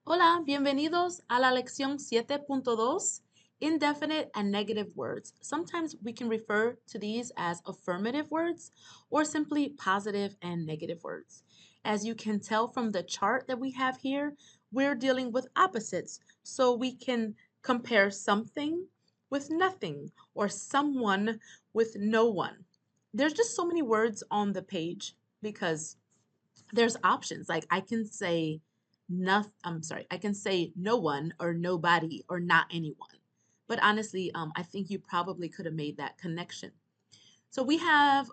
Hola, bienvenidos a la lección 7.2, Indefinite and Negative Words. Sometimes we can refer to these as affirmative words or simply positive and negative words. As you can tell from the chart that we have here, we're dealing with opposites. So we can compare something with nothing or someone with no one. There's just so many words on the page because there's options. Like I can say I can say no one or nobody or not anyone. But honestly, I think you probably could have made that connection. So we have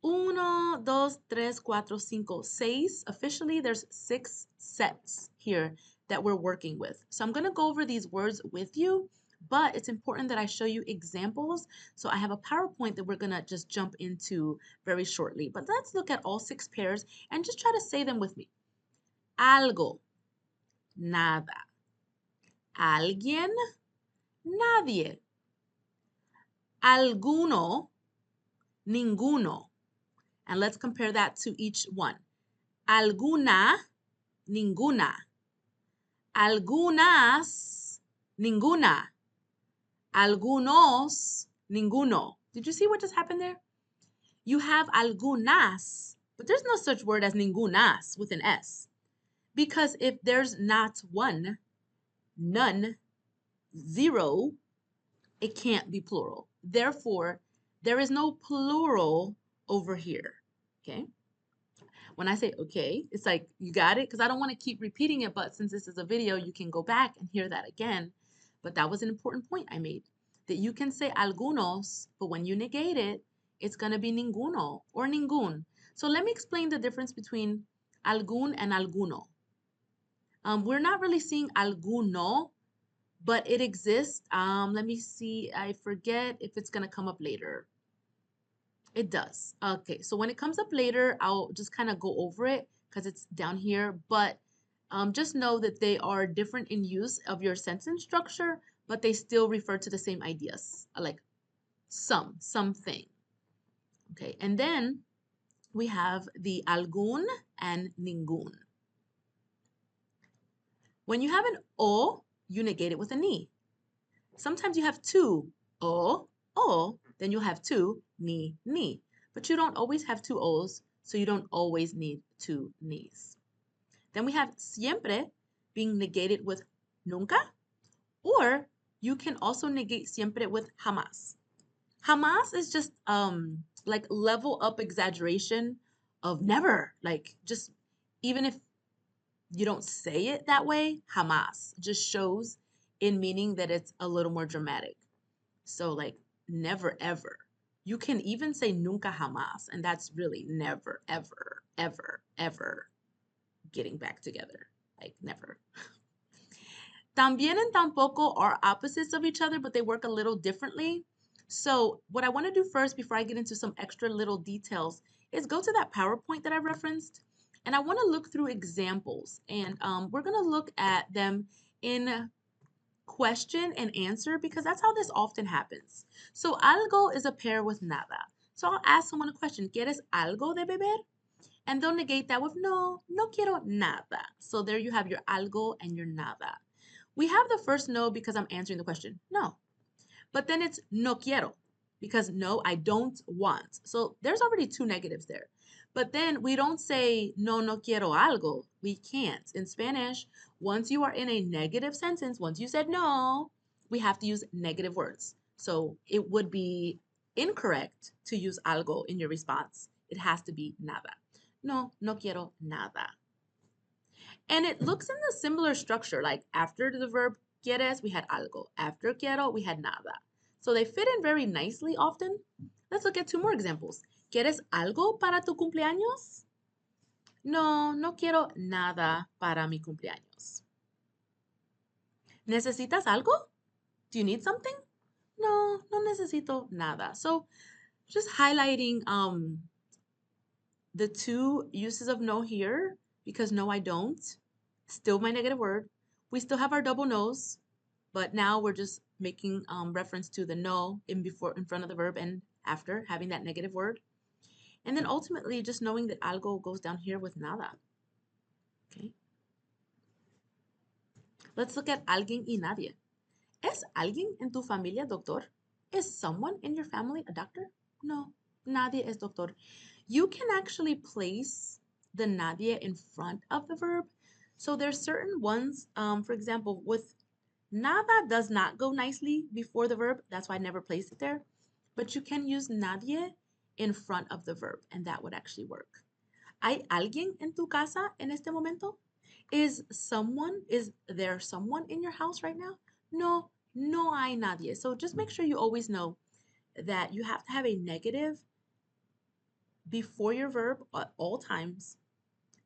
uno, dos, tres, cuatro, cinco, seis. Officially, there's 6 sets here that we're working with. So I'm going to go over these words with you, but it's important that I show you examples. So I have a PowerPoint that we're going to just jump into very shortly. But let's look at all 6 pairs and just try to say them with me. Algo, nada. Alguien, nadie. Alguno, ninguno. And let's compare that to each one. Alguna, ninguna. Algunas, ninguna. Algunos, ninguno. Did you see what just happened there? You have algunas, but there's no such word as ningunas with an S. Because if there's not one, none, zero, it can't be plural. Therefore, there is no plural over here. Okay? When I say okay, it's like you got it because I don't want to keep repeating it, but since this is a video, you can go back and hear that again. But that was an important point I made, that you can say algunos, but when you negate it, it's going to be ninguno or ningún. So let me explain the difference between algún and alguno. We're not really seeing alguno, but it exists. Let me see. I forget if it's going to come up later. It does. Okay, so when it comes up later, I'll just kind of go over it because it's down here. But just know that they are different in use of your sentence structure, but they still refer to the same ideas, like something. Okay, and then we have the algún and ningún. When you have an o, you negate it with an e. Sometimes you have two o, then you'll have two ni. But you don't always have two o's, so you don't always need two ni's. Then we have siempre being negated with nunca, or you can also negate siempre with jamás. Jamás is just like level up exaggeration of never, like just even if you don't say it that way, jamás just shows in meaning that it's a little more dramatic. So like never ever. You can even say nunca jamás, and that's really never ever ever ever getting back together. Like never. También and tampoco are opposites of each other, but they work a little differently. So what I want to do first before I get into some extra little details is go to that PowerPoint that I referenced, and I want to look through examples, and we're going to look at them in question and answer because that's how this often happens. So algo is a pair with nada. So I'll ask someone a question, ¿Quieres algo de beber? And they'll negate that with no quiero nada. So there you have your algo and your nada. We have the first no because I'm answering the question, no. But then it's no quiero because no, I don't want. So there's already 2 negatives there. But then we don't say no quiero algo. We can't. In Spanish, once you are in a negative sentence, once you said no, we have to use negative words. So it would be incorrect to use algo in your response. It has to be nada. No quiero nada. And it looks in the similar structure, like after the verb quieres, we had algo. After quiero, we had nada. So they fit in very nicely often. Let's look at 2 more examples. ¿Quieres algo para tu cumpleaños? No quiero nada para mi cumpleaños. ¿Necesitas algo? Do you need something? No necesito nada. So just highlighting the 2 uses of no here because no, I don't. Still my negative word. We still have our double no's, but now we're just making reference to the no in front of the verb and after having that negative word. And then ultimately just knowing that algo goes down here with nada. Okay. Let's look at alguien y nadie. ¿Es alguien en tu familia doctor? Is someone in your family a doctor? No, nadie es doctor. You can actually place the nadie in front of the verb. So there's certain ones, for example, with nada does not go nicely before the verb. That's why I never placed it there. But you can use nadie in front of the verb, and that would actually work. ¿Hay alguien en tu casa en este momento? Is there someone in your house right now? No, no hay nadie. So just make sure you always know that you have to have a negative before your verb at all times.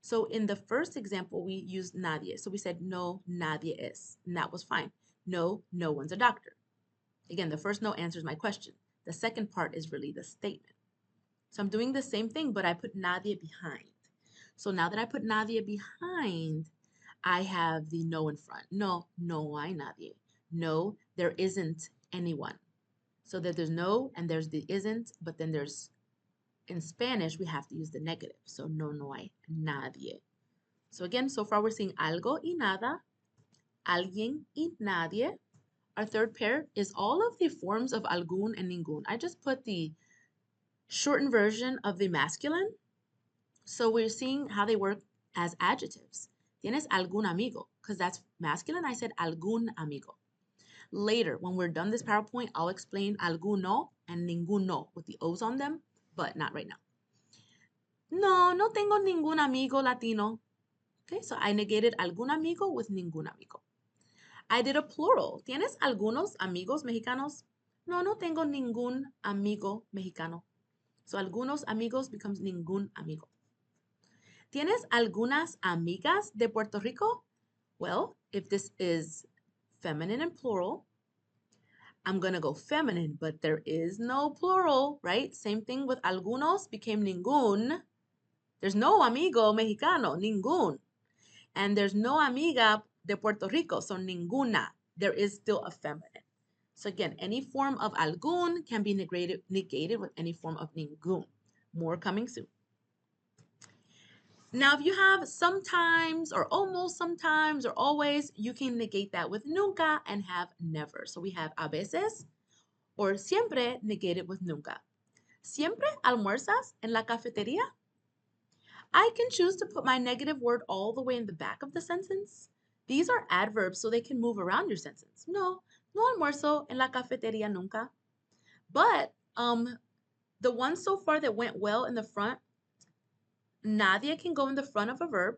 So in the first example, we used nadie. So we said, no, nadie es. And that was fine. No, no one's a doctor. Again, the first no answers my question. The second part is really the statement. So I'm doing the same thing, but I put nadie behind. So now that I put nadie behind, I have the no in front. No, no hay nadie. No, there isn't anyone. So that there's no and there's the isn't, but then there's, in Spanish, we have to use the negative. So no, no hay nadie. So again, so far we're seeing algo y nada, alguien y nadie. Our third pair is all of the forms of algún and ningún. I just put the shortened version of the masculine. So we're seeing how they work as adjectives. Tienes algún amigo, because that's masculine. I said algún amigo. Later, when we're done this PowerPoint, I'll explain alguno and ninguno with the O's on them, but not right now. No, no tengo ningún amigo latino. Okay, so I negated algún amigo with ningún amigo. I did a plural. ¿Tienes algunos amigos mexicanos? No, no tengo ningún amigo mexicano. So algunos amigos becomes ningún amigo. ¿Tienes algunas amigas de Puerto Rico? Well, if this is feminine and plural, I'm going to go feminine, but there is no plural, right? Same thing with algunos became ningún. There's no amigo mexicano, ningún. And there's no amiga de Puerto Rico, so ninguna. There is still a feminine. So again, any form of algún can be negated with any form of ningún. More coming soon. Now, if you have sometimes or almost sometimes or always, you can negate that with nunca and have never. So we have a veces or siempre negated with nunca. ¿Siempre almuerzas en la cafetería? I can choose to put my negative word all the way in the back of the sentence. These are adverbs, so they can move around your sentence. No, no almuerzo en la cafetería nunca. But the ones so far that went well in the front, nadie can go in the front of a verb.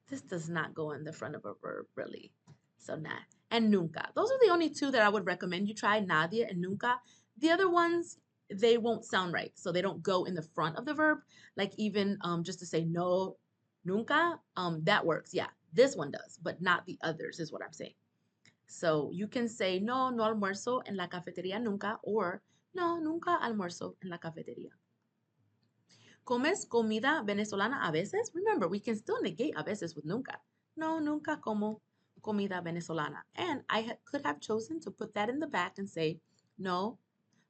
This does not go in the front of a verb, really. So nah. And nunca. Those are the only two that I would recommend you try, nadie and nunca. The other ones, they won't sound right. So they don't go in the front of the verb. Like even just to say no, nunca, that works. Yeah, this one does, but not the others is what I'm saying. So you can say no, no almuerzo en la cafetería nunca, or no, nunca almuerzo en la cafetería. ¿Comes comida venezolana a veces? Remember, we can still negate a veces with nunca. No, nunca como comida venezolana. And I could have chosen to put that in the back and say, no,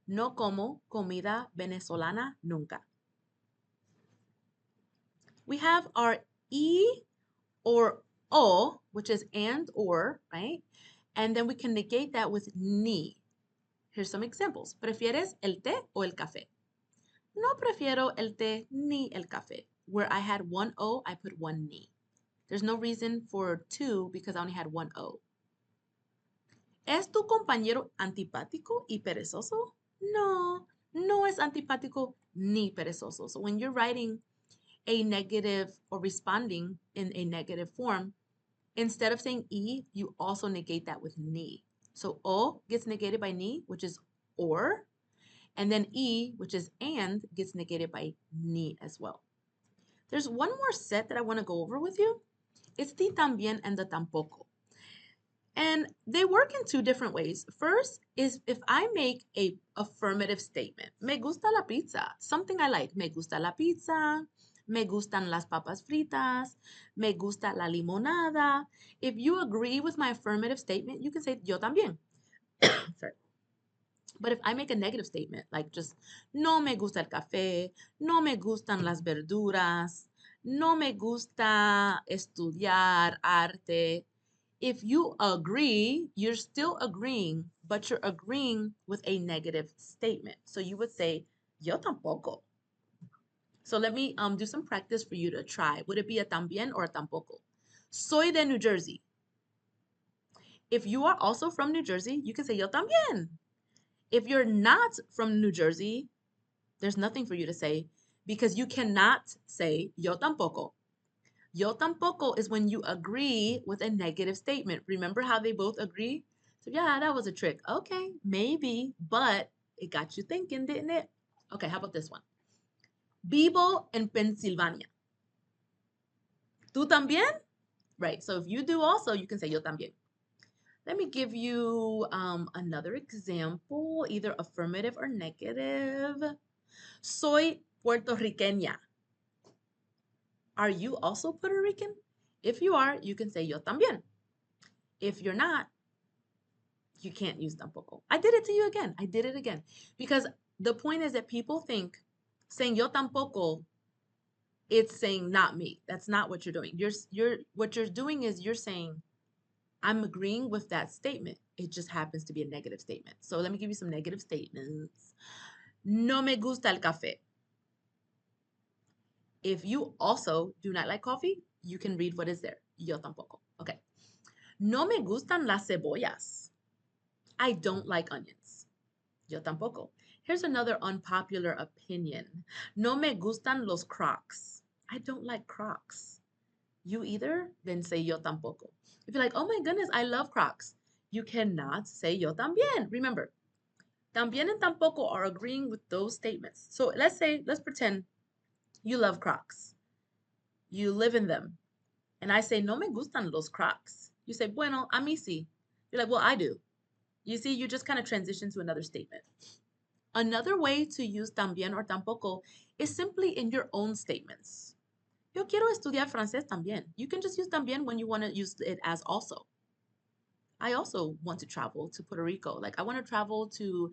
no como comida venezolana nunca. We have our y or o, which is and or, right? And then we can negate that with ni. Here's some examples. ¿Prefieres el té o el café? No prefiero el té ni el café. Where I had one O, I put one ni. There's no reason for two because I only had one O. ¿Es tu compañero antipático y perezoso? No, no es antipático ni perezoso. So when you're writing a negative or responding in a negative form, instead of saying y, you also negate that with ni. So o gets negated by ni, which is or. And then e, which is and, gets negated by ni as well. There's one more set that I want to go over with you. It's the también and the tampoco. And they work in two different ways. First is if I make a affirmative statement. Me gusta la pizza. Something I like. Me gusta la pizza. Me gustan las papas fritas. Me gusta la limonada. If you agree with my affirmative statement, you can say yo también. Sorry. But if I make a negative statement, like just no me gusta el café, no me gustan las verduras, No me gusta estudiar arte. If you agree, you're still agreeing, but you're agreeing with a negative statement. So you would say, yo tampoco. So let me do some practice for you to try. Would it be a también or a tampoco? Soy de New Jersey. If you are also from New Jersey, you can say yo también. If you're not from New Jersey, there's nothing for you to say because you cannot say yo tampoco. Yo tampoco is when you agree with a negative statement. Remember how they both agree? So yeah, that was a trick. Okay, maybe, but it got you thinking, didn't it? Okay, how about this one? Vivo en Pennsylvania. ¿Tú también? Right, so if you do also, you can say yo también. Let me give you another example, either affirmative or negative. Soy puertorriqueña. Are you also Puerto Rican? If you are, you can say yo también. If you're not, you can't use tampoco. I did it to you again. I did it again. Because the point is that people think saying yo tampoco, it's saying not me. That's not what you're doing. What you're doing is you're saying, I'm agreeing with that statement. It just happens to be a negative statement. So let me give you some negative statements. No me gusta el café. If you also do not like coffee, you can read what is there. Yo tampoco. Okay. No me gustan las cebollas. I don't like onions. Yo tampoco. Here's another unpopular opinion. No me gustan los Crocs. I don't like Crocs. You either? Then say yo tampoco. If you're like, oh my goodness, I love Crocs, you cannot say yo también. Remember, también and tampoco are agreeing with those statements. So let's pretend you love Crocs. You live in them. And I say, no me gustan los Crocs. You say, bueno, a mí sí. You're like, well, I do. You see, you just kind of transition to another statement. Another way to use también or tampoco is simply in your own statements. Yo quiero estudiar francés también. You can just use también when you want to use it as also. I also want to travel to Puerto Rico. Like I want to travel to,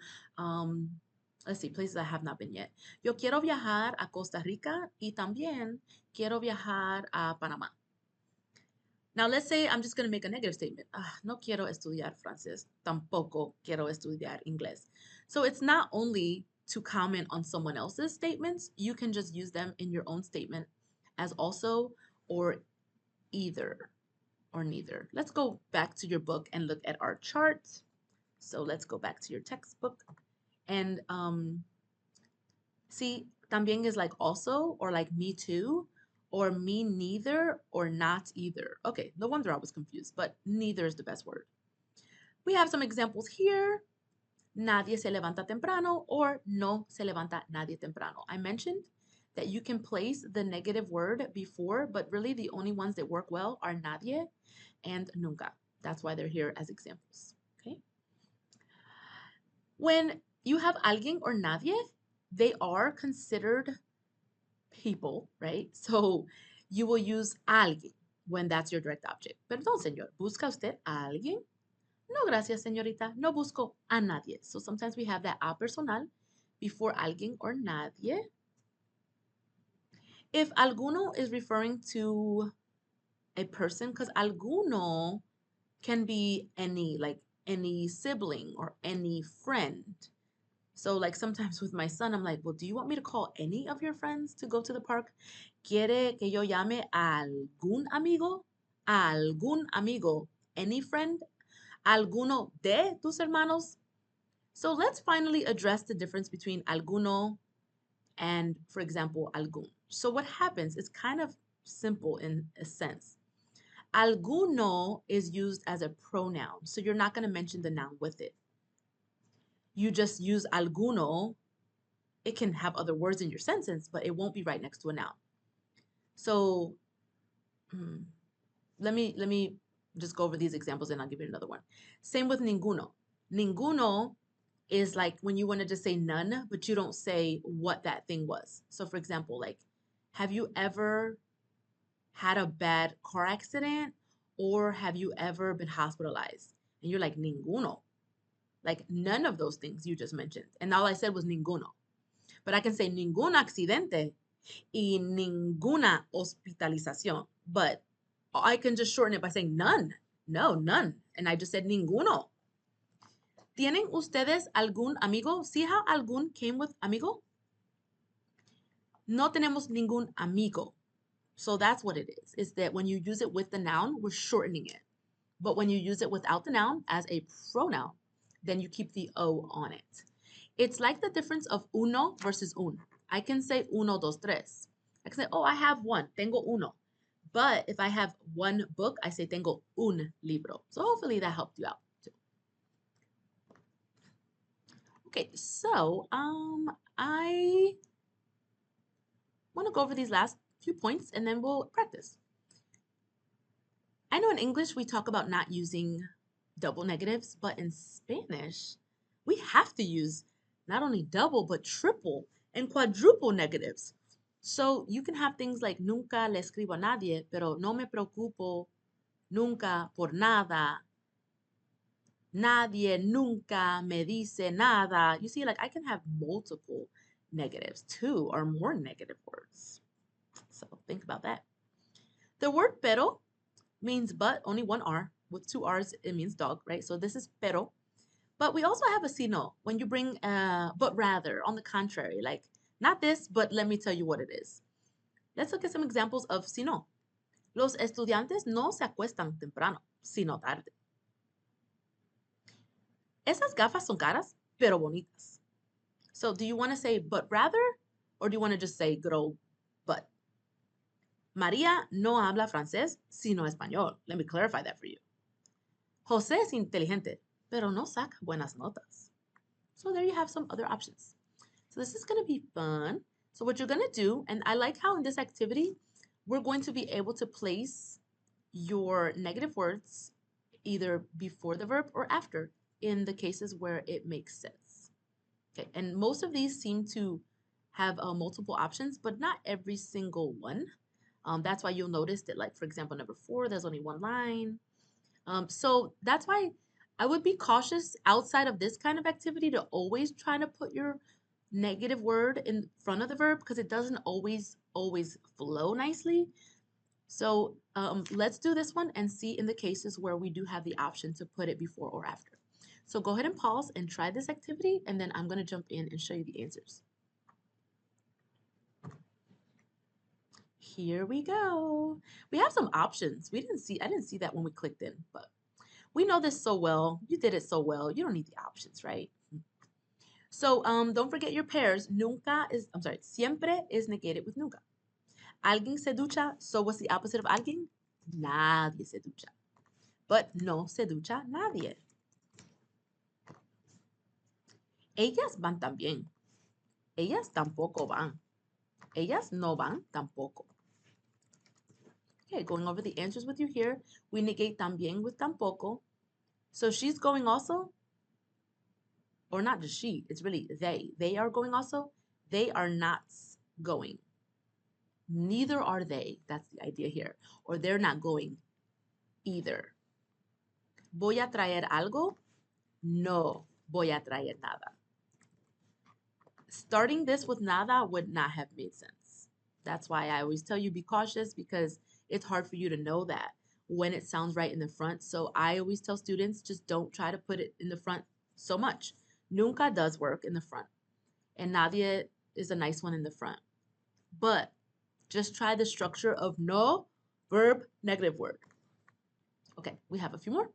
let's see, places I have not been yet. Yo quiero viajar a Costa Rica y también quiero viajar a Panamá. Now let's say I'm just going to make a negative statement. No quiero estudiar francés. Tampoco quiero estudiar inglés. So it's not only to comment on someone else's statements, you can just use them in your own statement as also or either or neither. Let's go back to your book and look at our chart. So let's go back to your textbook and see, también is like also or like me too or me neither or not either. Okay, no wonder I was confused, but neither is the best word. We have some examples here. Nadie se levanta temprano or no se levanta nadie temprano. I mentioned that you can place the negative word before, but really the only ones that work well are nadie and nunca. That's why they're here as examples, okay? When you have alguien or nadie, they are considered people, right? So you will use alguien when that's your direct object. Perdón, señor, ¿busca usted a alguien? No, gracias, señorita. No busco a nadie. So sometimes we have that a personal before alguien or nadie. If alguno is referring to a person, because alguno can be any, like any sibling or any friend. So like sometimes with my son, I'm like, well, do you want me to call any of your friends to go to the park? ¿Quiere que yo llame a algún amigo? ¿A algún amigo? Any friend? ¿Alguno de tus hermanos? So let's finally address the difference between alguno and, for example, algún. So what happens is kind of simple in a sense. Alguno is used as a pronoun, so you're not going to mention the noun with it. You just use alguno. It can have other words in your sentence, but it won't be right next to a noun. So let me just go over these examples and I'll give you another one. Same with ninguno. Ninguno is like when you want to just say none, but you don't say what that thing was. So for example, like, have you ever had a bad car accident or have you ever been hospitalized? And you're like, ninguno. Like none of those things you just mentioned. And all I said was ninguno. But I can say ningún accidente Y ninguna hospitalización. But I can just shorten it by saying none. No, none. And I just said ninguno. ¿Tienen ustedes algún amigo? See how algún came with amigo? No tenemos ningún amigo. So that's what it is that when you use it with the noun, we're shortening it. But when you use it without the noun as a pronoun, then you keep the O on it. It's like the difference of uno versus un. I can say uno, dos, tres. I can say, oh, I have one, tengo uno. But if I have one book, I say tengo un libro. So hopefully that helped you out too. Okay, so I want to go over these last few points and then we'll practice. I know in English we talk about not using double negatives, but in Spanish we have to use not only double but triple and quadruple negatives. So you can have things like nunca le escribo a nadie, pero no me preocupo nunca por nada. Nadie nunca me dice nada. You see, like I can have multiple negatives, 2 or more negative words. So think about that. The word pero means but, only one R. With 2 R's, it means dog, right? So this is pero. But we also have a sino when you bring but rather, on the contrary, like not this, but let me tell you what it is. Let's look at some examples of sino. Los estudiantes no se acuestan temprano, sino tarde. Esas gafas son caras, pero bonitas. So do you want to say but rather, or do you want to just say good old but? María no habla francés, sino español. Let me clarify that for you. José es inteligente, pero no saca buenas notas. So there you have some other options. So this is going to be fun. So what you're going to do, and I like how in this activity, we're going to be able to place your negative words either before the verb or after in the cases where it makes sense. Okay, and most of these seem to have multiple options, but not every single one. That's why you'll notice that, like, for example, number 4, there's only one line. So that's why I would be cautious outside of this kind of activity to always try to put your negative word in front of the verb because it doesn't always flow nicely. So let's do this one and see in the cases where we do have the option to put it before or after. So go ahead and pause and try this activity, and then I'm going to jump in and show you the answers. Here we go. We have some options. I didn't see that when we clicked in, but we know this so well. You did it so well. You don't need the options, right? So don't forget your pairs. Siempre is negated with nunca. Alguien se ducha. So what's the opposite of alguien? Nadie se ducha. But no se ducha nadie. Ellas van también. Ellas tampoco van. Ellas no van tampoco. Okay, going over the answers with you here. We negate también with tampoco. So she's going also. Or not just she, it's really they. They are going also. They are not going. Neither are they. That's the idea here. Or they're not going either. ¿Voy a traer algo? No voy a traer nada. Starting this with nada would not have made sense. That's why I always tell you be cautious because it's hard for you to know that when it sounds right in the front. So I always tell students just don't try to put it in the front so much. Nunca does work in the front. And nadie is a nice one in the front. But just try the structure of no, verb, negative word. Okay, we have a few more.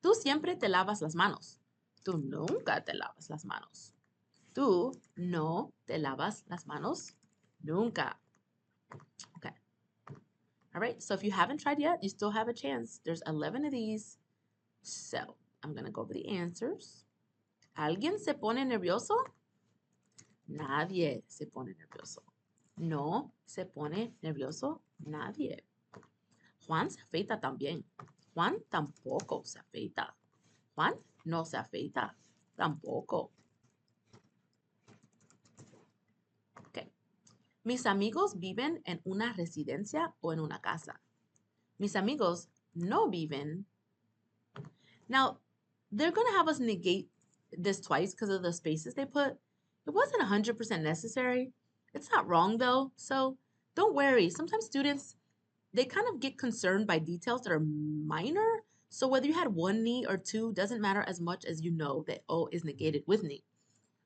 Tú siempre te lavas las manos. Tú nunca te lavas las manos. Tú no te lavas las manos. Nunca. Okay. All right, so if you haven't tried yet, you still have a chance. There's 11 of these. So I'm going to go over the answers. ¿Alguien se pone nervioso? Nadie se pone nervioso. No se pone nervioso nadie. Juan se afeita también. Juan tampoco se afeita. Juan no se afeita tampoco. Okay. Mis amigos viven en una residencia o en una casa. Mis amigos no viven. Now, they're going to have us negate this twice because of the spaces they put. It wasn't 100% necessary. It's not wrong though. So Don't worry. Sometimes students, they kind of get concerned by details that are minor. So whether you had one ni or two doesn't matter as much as you know that O is negated with ni.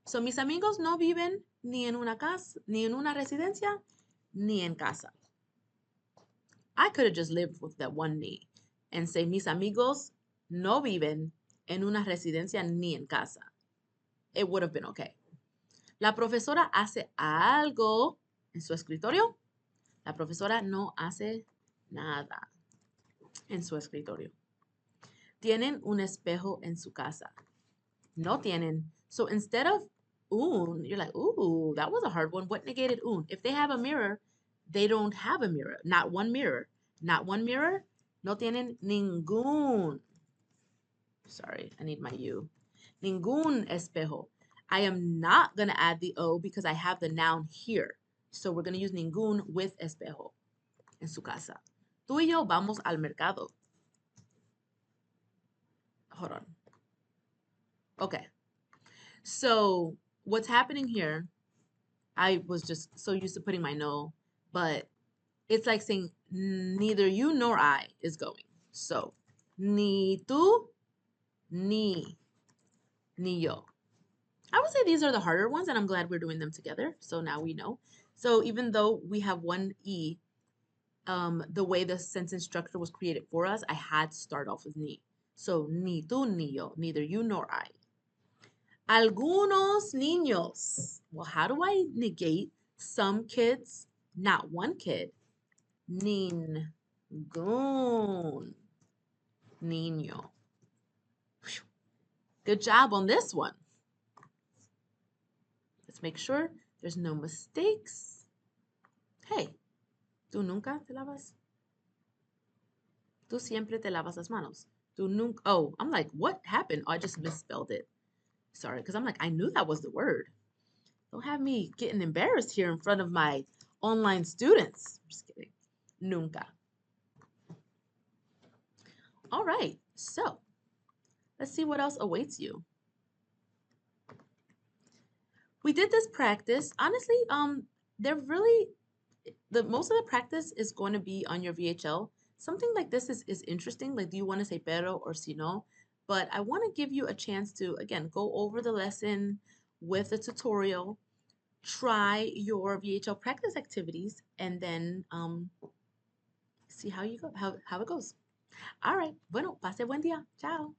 So mis amigos no viven ni en una casa, ni en una residencia, ni en casa. I could have just lived with that one ni and say mis amigos no viven en una residencia ni en casa. It would have been okay. La profesora hace algo en su escritorio. La profesora no hace nada en su escritorio. Tienen un espejo en su casa. No tienen. So instead of un, you're like, ooh, that was a hard one. What negated un? If they have a mirror, they don't have a mirror. Not one mirror. Not one mirror. No tienen ningún. Sorry, I need my U. Ningún espejo. I am not going to add the O because I have the noun here. So we're going to use ningún with espejo en su casa. Tú y yo vamos al mercado. Hold on. Okay. So what's happening here, I was just so used to putting my no, but it's like saying neither you nor I is going. So, ni tú, ni yo. I would say these are the harder ones, and I'm glad we're doing them together. So now we know. So even though we have one E, the way the sentence structure was created for us, I had to start off with ni. So, ni tú, ni yo, neither you nor I. Algunos niños. Well, how do I negate some kids? Not one kid. Ningún niño. Good job on this one. Let's make sure there's no mistakes. Hey, ¿tú nunca te lavas? Tú siempre te lavas las manos. Tú nunca. Oh, I'm like, what happened? Oh, I just misspelled it. Sorry, because I'm like, I knew that was the word. Don't have me getting embarrassed here in front of my online students. I'm just kidding. Nunca. All right, so let's see what else awaits you. We did this practice. Honestly, they're really most of the practice is going to be on your VHL. Something like this is interesting. Like, do you want to say pero or si no? But I want to give you a chance to, again, go over the lesson with the tutorial, try your VHL practice activities, and then see how you go, how it goes. All right. Bueno, pase buen día. Chao.